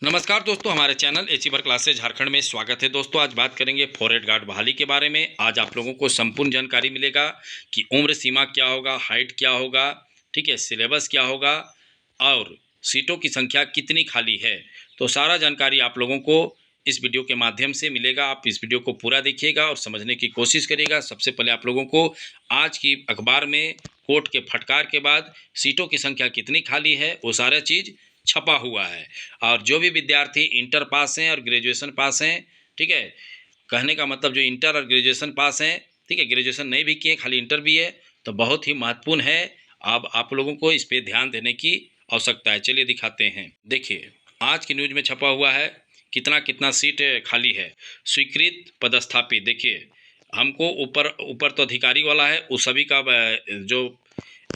नमस्कार दोस्तों, हमारे चैनल एचीवर क्लासेज झारखंड में स्वागत है। दोस्तों आज बात करेंगे फॉरेस्ट गार्ड बहाली के बारे में। आज आप लोगों को संपूर्ण जानकारी मिलेगा कि उम्र सीमा क्या होगा, हाइट क्या होगा, ठीक है, सिलेबस क्या होगा और सीटों की संख्या कितनी खाली है। तो सारा जानकारी आप लोगों को इस वीडियो के माध्यम से मिलेगा। आप इस वीडियो को पूरा देखिएगा और समझने की कोशिश करिएगा। सबसे पहले आप लोगों को आज की अखबार में कोर्ट के फटकार के बाद सीटों की संख्या कितनी खाली है वो सारा चीज़ छपा हुआ है। और जो भी विद्यार्थी इंटर पास हैं और ग्रेजुएशन पास हैं, ठीक है, कहने का मतलब जो इंटर और ग्रेजुएशन पास हैं, ठीक है, ग्रेजुएशन नहीं भी किए, खाली इंटर भी है, तो बहुत ही महत्वपूर्ण है। अब आप लोगों को इस पे ध्यान देने की आवश्यकता है। चलिए दिखाते हैं। देखिए आज की न्यूज में छपा हुआ है कितना कितना सीट खाली है। स्वीकृत पदस्थापित, देखिए हमको ऊपर ऊपर तो अधिकारी वाला है, उस सभी का जो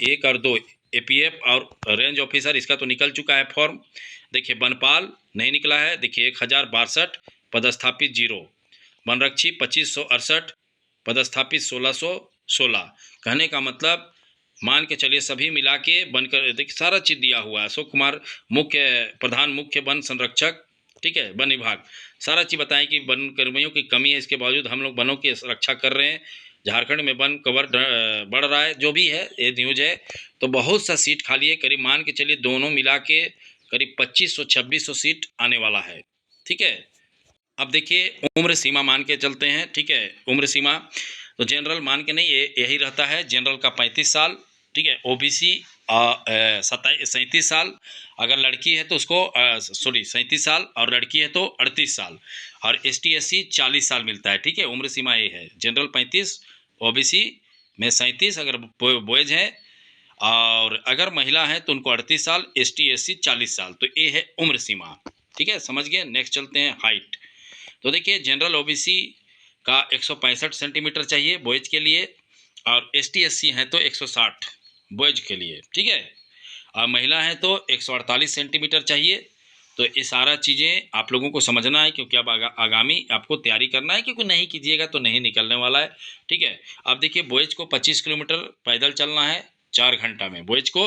1 और 2 एपीएफ और रेंज ऑफिसर, इसका तो निकल चुका है फॉर्म। देखिए बनपाल नहीं निकला है। देखिए 1062 पदस्थापित 0, वनरक्षी 2568 पदस्थापित 1616। कहने का मतलब मान के चलिए सभी मिला के बनकर देखिए सारा चीज़ दिया हुआ है। अशोक कुमार मुख्य प्रधान मुख्य वन संरक्षक, ठीक है, वन विभाग, सारा चीज़ बताएं कि वन कर्मियों की कमी है, इसके बावजूद हम लोग वनों की रक्षा कर रहे हैं। झारखंड में वन कवर बढ़ रहा है, जो भी है ये न्यूज है। तो बहुत सा सीट खाली है, करीब मान के चलिए दोनों मिला के करीब 2500-2600 सीट आने वाला है, ठीक है। अब देखिए उम्र सीमा मान के चलते हैं, ठीक है। उम्र सीमा तो जनरल मान के नहीं, ये यही रहता है। जनरल का 35 साल, ठीक है। ओबीसी 37 साल, अगर लड़की है तो उसको 37 साल और लड़की है तो 38 साल, और एसटी एससी 40 साल मिलता है, ठीक है। उम्र सीमा ये है, जनरल 35, ओबीसी में 37 अगर बॉयज हैं, और अगर महिला है तो उनको 38 साल, एसटी एससी 40 साल। तो ये है उम्र सीमा, ठीक है, समझ गए। नेक्स्ट चलते हैं हाइट। तो देखिए जनरल ओबीसी का 165 सेंटीमीटर चाहिए बॉयज के लिए, और एसटी एससी हैं तो 160 बॉयज के लिए, ठीक है। और महिला है तो 148 सेंटीमीटर चाहिए। तो ये सारा चीज़ें आप लोगों को समझना है, क्योंकि अब आगामी आपको तैयारी करना है, क्योंकि नहीं कीजिएगा तो नहीं निकलने वाला है, ठीक है। अब देखिए बॉयज को 25 किलोमीटर पैदल चलना है 4 घंटा में, बॉयज को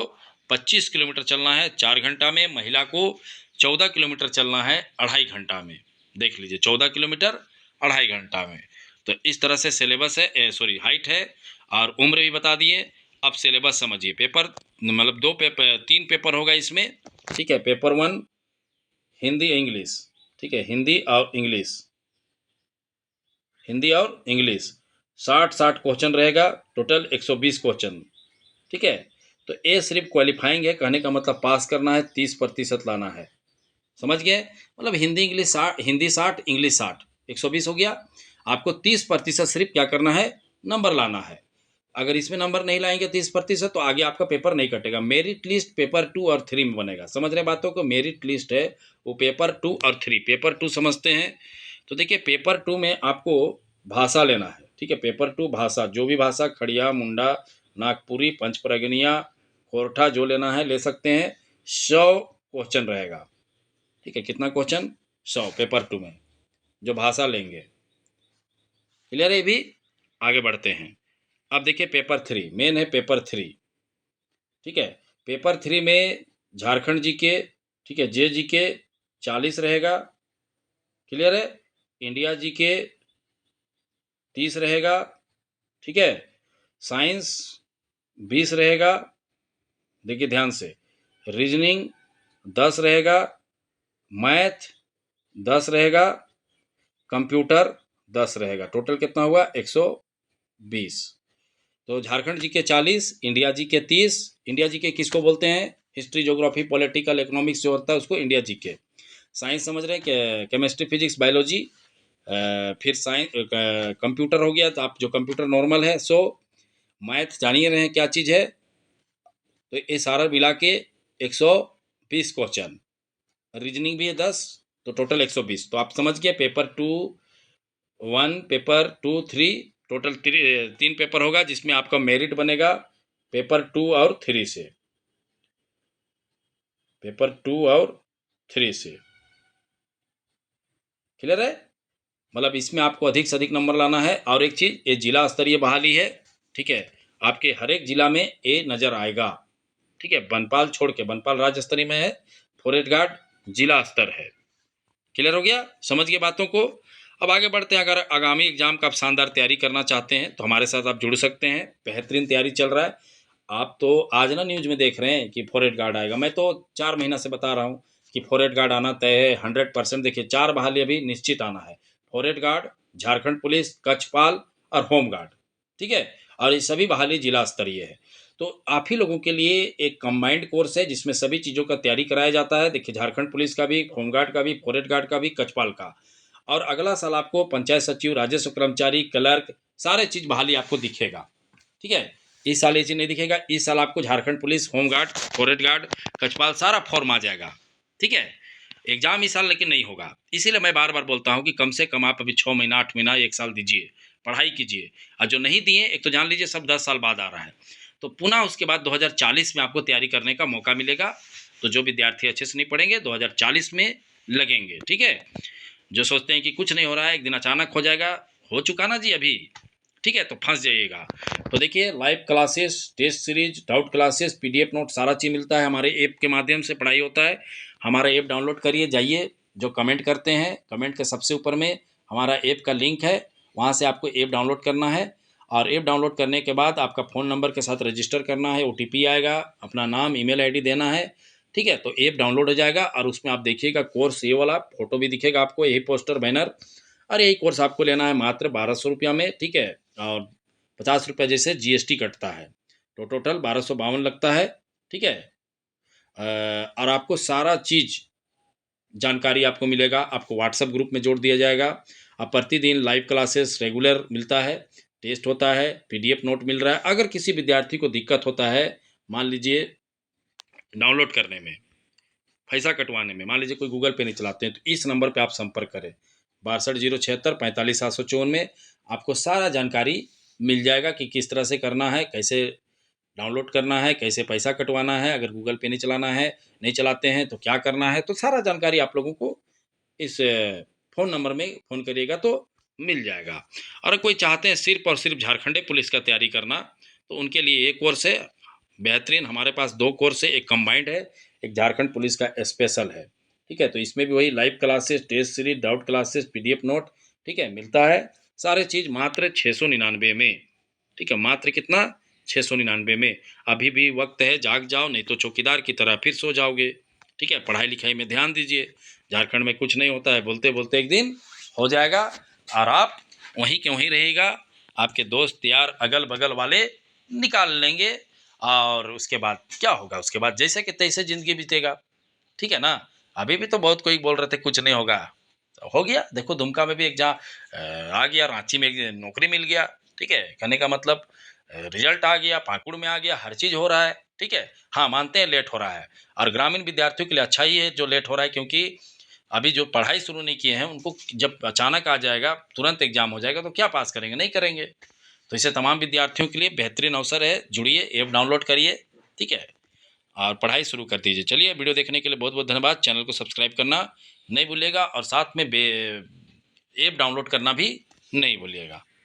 25 किलोमीटर चलना है 4 घंटा में, महिला को 14 किलोमीटर चलना है 2.5 घंटा में। देख लीजिए 14 किलोमीटर 2.5 घंटा में। तो इस तरह से सिलेबस है, सॉरी हाइट है, और उम्र भी बता दिए। अब सिलेबस समझिए। पेपर मतलब 3 पेपर होगा इसमें, ठीक है। पेपर 1 हिंदी इंग्लिश, ठीक है, हिंदी और इंग्लिश, हिंदी और इंग्लिश 60 क्वेश्चन रहेगा, टोटल 120 क्वेश्चन, ठीक है। तो ये सिर्फ क्वालिफाइंग है, कहने का मतलब पास करना है, 30% लाना है, समझ गए। मतलब हिंदी इंग्लिश 60, हिंदी 60, इंग्लिश 60, 120 हो गया। आपको 30% सिर्फ क्या करना है, नंबर लाना है। अगर इसमें नंबर नहीं लाएंगे 30%, तो आगे आपका पेपर नहीं कटेगा। मेरिट लिस्ट पेपर 2 और 3 में बनेगा, समझ रहे बातों को। मेरिट लिस्ट है वो पेपर 2 और 3। पेपर 2 समझते हैं। तो देखिए पेपर 2 में आपको भाषा लेना है, ठीक है। पेपर 2 भाषा, जो भी भाषा, खड़िया, मुंडा, नागपुरी, पंचप्रगनिया, खोरठा, जो लेना है ले सकते हैं। 100 क्वेश्चन रहेगा, ठीक है। कितना क्वेश्चन, 100 पेपर 2 में, जो भाषा लेंगे। क्लियर है। ये भी आगे बढ़ते हैं। अब देखिए पेपर 3 मेन है, पेपर 3, ठीक है। पेपर 3 में झारखंड जी के, ठीक है, जे जी के 40 रहेगा, क्लियर है। इंडिया जी के 30 रहेगा, ठीक है। साइंस 20 रहेगा, देखिए ध्यान से। रीजनिंग 10 रहेगा, मैथ 10 रहेगा, कंप्यूटर 10 रहेगा। टोटल कितना हुआ, 120। तो झारखंड जी के 40, इंडिया जी के 30। इंडिया जी के किसको बोलते हैं, हिस्ट्री, ज्योग्राफी, पॉलिटिकल, इकोनॉमिक्स जो होता है उसको इंडिया जी के। साइंस समझ रहे हैं, केमिस्ट्री, फिजिक्स, बायोलॉजी। फिर साइंस कंप्यूटर हो गया, तो आप जो कंप्यूटर नॉर्मल है 100। मैथ जानिए रहे हैं क्या चीज़ है। तो ये सारा मिला के 120 क्वेश्चन। रीजनिंग भी है 10, तो टोटल 120। तो आप समझ गए पेपर 2 1, पेपर 2 3, टोटल 3 पेपर होगा, जिसमें आपका मेरिट बनेगा पेपर 2 और 3 से, पेपर 2 और 3 से। क्लियर है। मतलब इसमें आपको अधिक से अधिक नंबर लाना है। और एक चीज़, ये जिला स्तरीय बहाली है, ठीक है। आपके हर एक जिला में ये नज़र आएगा, ठीक है। बनपाल छोड़ के, बनपाल राज्य स्तरीय में है, फॉरेस्ट गार्ड जिला स्तर है। क्लियर हो गया, समझ गए बातों को। अब आगे बढ़ते हैं। अगर आगामी एग्जाम का आप शानदार तैयारी करना चाहते हैं तो हमारे साथ आप जुड़ सकते हैं। बेहतरीन तैयारी चल रहा है। आप तो आज ना न्यूज में देख रहे हैं कि फॉरेस्ट गार्ड आएगा। मैं तो 4 महीना से बता रहा हूँ कि फॉरेस्ट गार्ड आना तय है 100%। देखिए 4 बहाली अभी निश्चित आना है। फॉरेस्ट गार्ड, झारखंड पुलिस, कक्षपाल और होम गार्ड, ठीक है। और ये सभी बहाली जिला स्तरीय है। तो आप ही लोगों के लिए एक कंबाइंड कोर्स है जिसमें सभी चीज़ों का तैयारी कराया जाता है। देखिए झारखंड पुलिस का भी, होमगार्ड का भी, फॉरेस्ट गार्ड का भी, कक्षपाल का। और अगला साल आपको पंचायत सचिव, राजस्व कर्मचारी, क्लर्क, सारे चीज़ बहाली आपको दिखेगा, ठीक है। इस साल ये चीज़ नहीं दिखेगा। इस साल आपको Jharkhand police, home guard, forest guard, कक्षपाल सारा फॉर्म आ जाएगा, ठीक है। एग्जाम इस साल लेकिन नहीं होगा। इसीलिए मैं बार बार बोलता हूँ कि कम से कम आप अभी 6 महीना, 8 महीना, 1 साल दीजिए, पढ़ाई कीजिए। और जो नहीं दिए, एक तो जान लीजिए सब 10 साल बाद आ रहा है। तो पुनः उसके बाद 2040 में आपको तैयारी करने का मौका मिलेगा। तो जो विद्यार्थी अच्छे से नहीं पढ़ेंगे 2040 में लगेंगे, ठीक है। जो सोचते हैं कि कुछ नहीं हो रहा है, एक दिन अचानक हो जाएगा, हो चुका ना जी अभी, ठीक है, तो फंस जाइएगा। तो देखिए live classes, test series, doubt classes, PDF note, सारा चीज़ मिलता है। हमारे ऐप के माध्यम से पढ़ाई होता है। हमारा ऐप डाउनलोड करिए, जाइए, जो कमेंट करते हैं कमेंट के सबसे ऊपर में हमारा ऐप का लिंक है, वहाँ से आपको ऐप डाउनलोड करना है। और ऐप डाउनलोड करने के बाद आपका फ़ोन नंबर के साथ रजिस्टर करना है, ओटीपी आएगा, अपना नाम, ईमेल आईडी देना है, ठीक है। तो ऐप डाउनलोड हो जाएगा और उसमें आप देखिएगा कोर्स, ये वाला फोटो भी दिखेगा आपको, यही पोस्टर, बैनर। और यही कोर्स आपको लेना है मात्र 1200 रुपया में, ठीक है। और 50 रुपये जैसे जीएसटी कटता है, तो टोटल 1252 लगता है, ठीक है। और आपको सारा चीज़ जानकारी आपको मिलेगा। आपको व्हाट्सएप ग्रुप में जोड़ दिया जाएगा। अब प्रतिदिन लाइव क्लासेस रेगुलर मिलता है, टेस्ट होता है, पीडीएफ नोट मिल रहा है। अगर किसी विद्यार्थी को दिक्कत होता है, मान लीजिए डाउनलोड करने में, पैसा कटवाने में, मान लीजिए कोई गूगल पे नहीं चलाते हैं, तो इस नंबर पे आप संपर्क करें, 62 076 45 754 में। आपको सारा जानकारी मिल जाएगा कि किस तरह से करना है, कैसे डाउनलोड करना है, कैसे पैसा कटवाना है, अगर गूगल पे नहीं चलाना है, नहीं चलाते हैं तो क्या करना है। तो सारा जानकारी आप लोगों को इस फ़ोन नंबर में फ़ोन करिएगा तो मिल जाएगा। और कोई चाहते हैं सिर्फ़ और सिर्फ़ झारखंडी पुलिस का तैयारी करना, तो उनके लिए एक कोर्स है बेहतरीन। हमारे पास 2 कोर्स है, एक कंबाइंड है, एक झारखंड पुलिस का स्पेशल है, ठीक है। तो इसमें भी वही live classes, test series, doubt classes, PDF note, ठीक है, मिलता है। सारे चीज़ मात्र 699 में, ठीक है। मात्र कितना? 699 में। अभी भी वक्त है, जाग जाओ, नहीं तो चौकीदार की तरह फिर सो जाओगे, ठीक है। पढ़ाई लिखाई में ध्यान दीजिए। झारखंड में कुछ नहीं होता है, बोलते बोलते एक दिन हो जाएगा और आप वहीं के वहीं रहिएगा। आपके दोस्त यार अगल बगल वाले निकाल लेंगे और उसके बाद क्या होगा? उसके बाद जैसे कि तैसे ज़िंदगी बीतेगा, ठीक है ना। अभी भी तो बहुत कोई बोल रहे थे कुछ नहीं होगा, तो हो गया। देखो दुमका में भी एक जहाँ आ गया, रांची में एक नौकरी मिल गया, ठीक है। कहने का मतलब रिजल्ट आ गया, पाकुड़ में आ गया, हर चीज़ हो रहा है, ठीक है। हाँ, मानते हैं लेट हो रहा है, और ग्रामीण विद्यार्थियों के लिए अच्छा ही है जो लेट हो रहा है, क्योंकि अभी जो पढ़ाई शुरू नहीं किए हैं उनको जब अचानक आ जाएगा, तुरंत एग्जाम हो जाएगा, तो क्या पास करेंगे? नहीं करेंगे। तो इसे तमाम विद्यार्थियों के लिए बेहतरीन अवसर है। जुड़िए, ऐप डाउनलोड करिए, ठीक है, और पढ़ाई शुरू कर दीजिए। चलिए, वीडियो देखने के लिए बहुत बहुत धन्यवाद। चैनल को सब्सक्राइब करना नहीं भूलिएगा और साथ में ऐप डाउनलोड करना भी नहीं भूलिएगा।